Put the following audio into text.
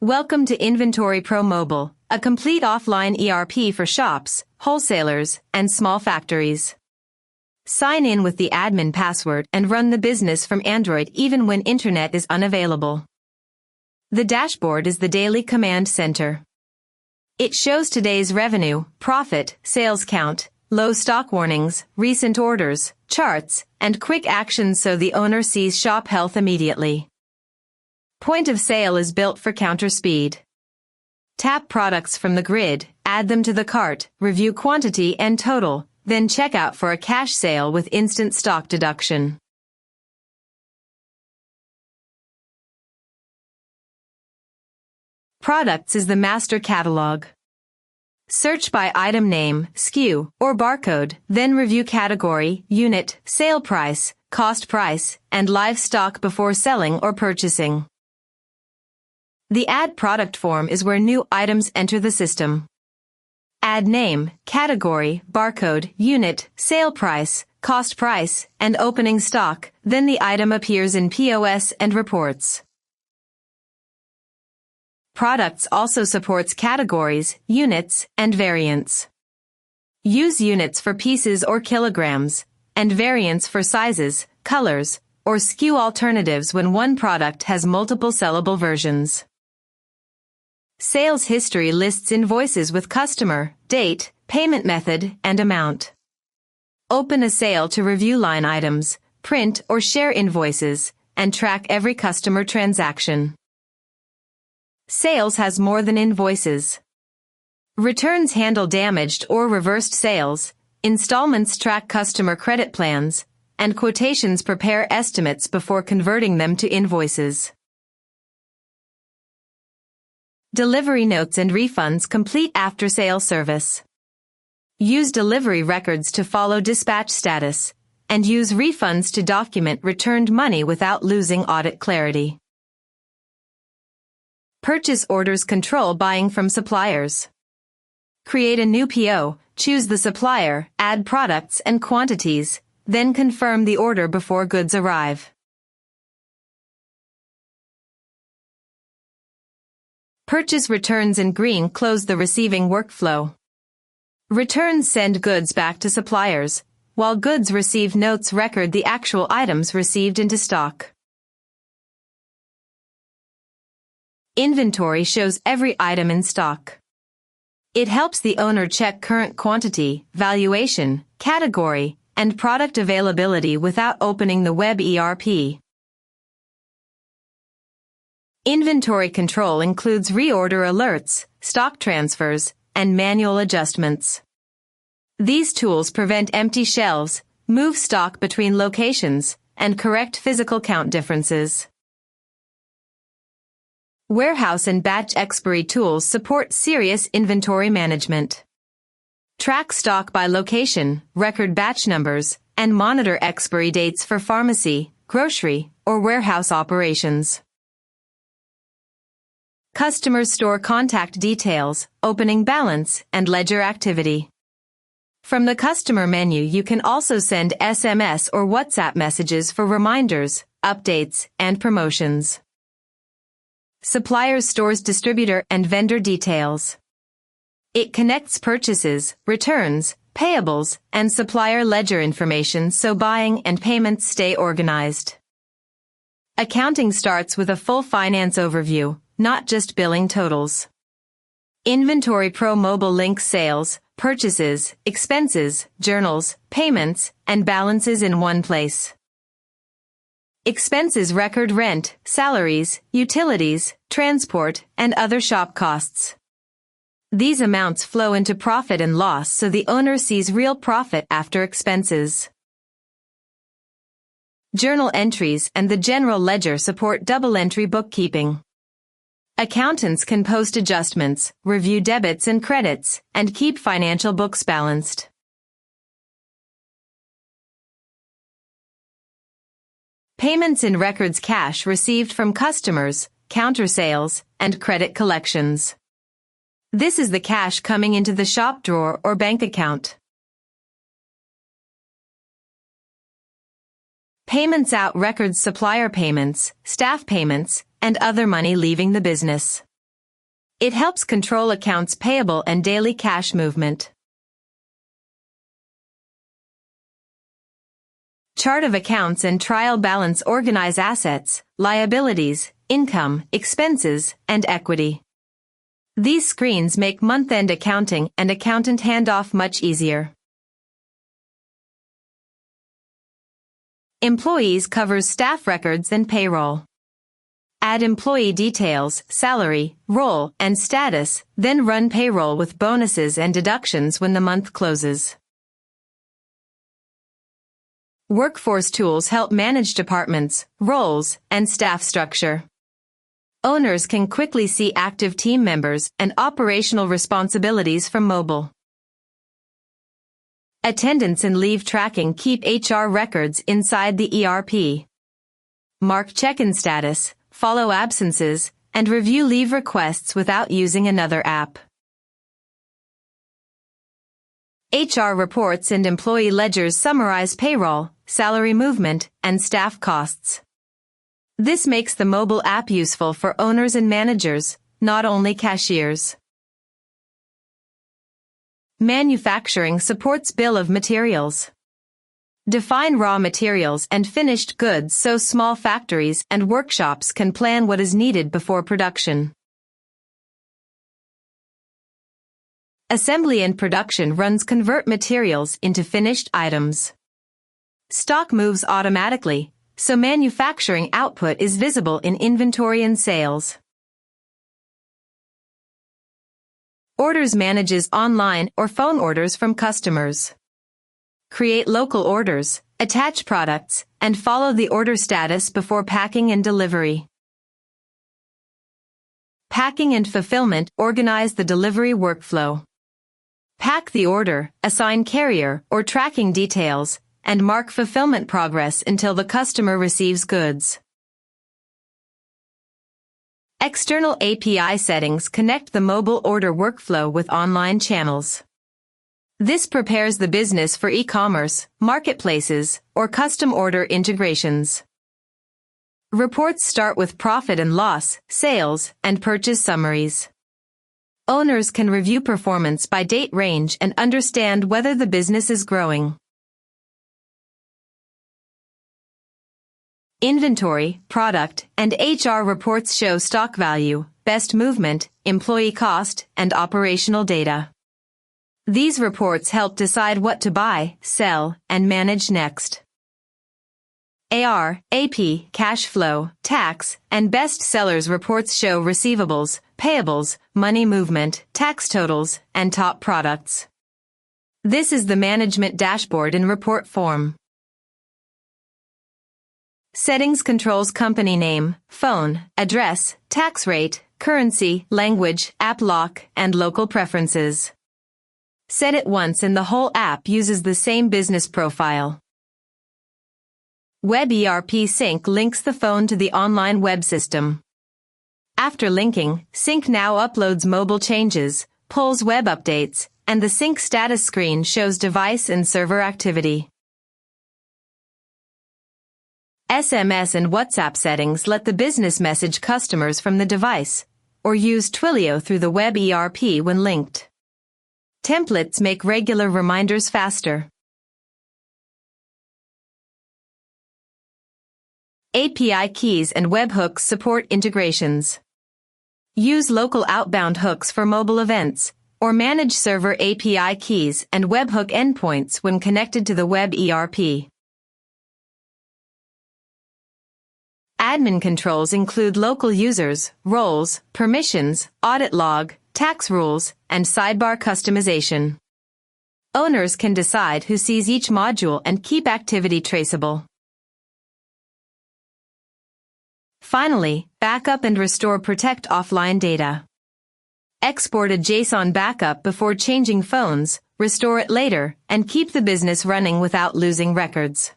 Welcome to Inventory Pro Mobile, a complete offline ERP for shops, wholesalers, and small factories. Sign in with the admin password and run the business from Android even when internet is unavailable. The dashboard is the daily command center. It shows today's revenue, profit, sales count, low stock warnings, recent orders, charts, and quick actions so the owner sees shop health immediately. Point of sale is built for counter speed. Tap products from the grid, add them to the cart, review quantity and total, then check out for a cash sale with instant stock deduction. Products is the master catalog. Search by item name, SKU, or barcode, then review category, unit, sale price, cost price, and live stock before selling or purchasing. The Add Product form is where new items enter the system. Add name, category, barcode, unit, sale price, cost price, and opening stock, then the item appears in POS and reports. Products also supports categories, units, and variants. Use units for pieces or kilograms, and variants for sizes, colors, or SKU alternatives when one product has multiple sellable versions. Sales history lists invoices with customer, date, payment method, and amount. Open a sale to review line items, print or share invoices, and track every customer transaction. Sales has more than invoices. Returns handle damaged or reversed sales, installments track customer credit plans, and quotations prepare estimates before converting them to invoices. Delivery notes and refunds complete after-sale service. Use delivery records to follow dispatch status, and use refunds to document returned money without losing audit clarity. Purchase orders control buying from suppliers. Create a new PO, choose the supplier, add products and quantities, then confirm the order before goods arrive. Purchase returns in green close the receiving workflow. Returns send goods back to suppliers, while goods received notes record the actual items received into stock. Inventory shows every item in stock. It helps the owner check current quantity, valuation, category, and product availability without opening the web ERP. Inventory control includes reorder alerts, stock transfers, and manual adjustments. These tools prevent empty shelves, move stock between locations, and correct physical count differences. Warehouse and batch expiry tools support serious inventory management. Track stock by location, record batch numbers, and monitor expiry dates for pharmacy, grocery, or warehouse operations. Customers store contact details, opening balance, and ledger activity. From the customer menu you can also send SMS or WhatsApp messages for reminders, updates, and promotions. Suppliers stores distributor and vendor details. It connects purchases, returns, payables, and supplier ledger information so buying and payments stay organized. Accounting starts with a full finance overview, not just billing totals. Inventory Pro Mobile links sales, purchases, expenses, journals, payments, and balances in one place. Expenses record rent, salaries, utilities, transport, and other shop costs. These amounts flow into profit and loss so the owner sees real profit after expenses. Journal entries and the general ledger support double-entry bookkeeping. Accountants can post adjustments, review debits and credits, and keep financial books balanced. Payments in records cash received from customers, counter sales, and credit collections. This is the cash coming into the shop drawer or bank account. Payments out records supplier payments, staff payments, and other money leaving the business. It helps control accounts payable and daily cash movement. Chart of accounts and trial balance organize assets, liabilities, income, expenses, and equity. These screens make month-end accounting and accountant handoff much easier. Employees covers staff records and payroll. Add employee details, salary, role, and status, then run payroll with bonuses and deductions when the month closes. Workforce tools help manage departments, roles, and staff structure. Owners can quickly see active team members and operational responsibilities from mobile. Attendance and leave tracking keep HR records inside the ERP. Mark check-in status, follow absences, and review leave requests without using another app. HR reports and employee ledgers summarize payroll, salary movement, and staff costs. This makes the mobile app useful for owners and managers, not only cashiers. Manufacturing supports bill of materials. Define raw materials and finished goods so small factories and workshops can plan what is needed before production. Assembly and production runs convert materials into finished items. Stock moves automatically, so manufacturing output is visible in inventory and sales. Orders manages online or phone orders from customers. Create local orders, attach products, and follow the order status before packing and delivery. Packing and fulfillment organize the delivery workflow. Pack the order, assign carrier or tracking details, and mark fulfillment progress until the customer receives goods. External API settings connect the mobile order workflow with online channels. This prepares the business for e-commerce, marketplaces, or custom order integrations. Reports start with profit and loss, sales, and purchase summaries. Owners can review performance by date range and understand whether the business is growing. Inventory, product, and HR reports show stock value, best movement, employee cost, and operational data. These reports help decide what to buy, sell, and manage next. AR, AP, cash flow, tax, and best sellers reports show receivables, payables, money movement, tax totals, and top products. This is the management dashboard in report form. Settings controls company name, phone, address, tax rate, currency, language, app lock, and local preferences. Set it once and the whole app uses the same business profile. Web ERP Sync links the phone to the online web system. After linking, Sync now uploads mobile changes, pulls web updates, and the Sync status screen shows device and server activity. SMS and WhatsApp settings let the business message customers from the device, or use Twilio through the web ERP when linked. Templates make regular reminders faster. API keys and webhooks support integrations. Use local outbound hooks for mobile events, or manage server API keys and webhook endpoints when connected to the web ERP. Admin controls include local users, roles, permissions, audit log, tax rules, and sidebar customization. Owners can decide who sees each module and keep activity traceable. Finally, backup and restore protect offline data. Export a JSON backup before changing phones, restore it later, and keep the business running without losing records.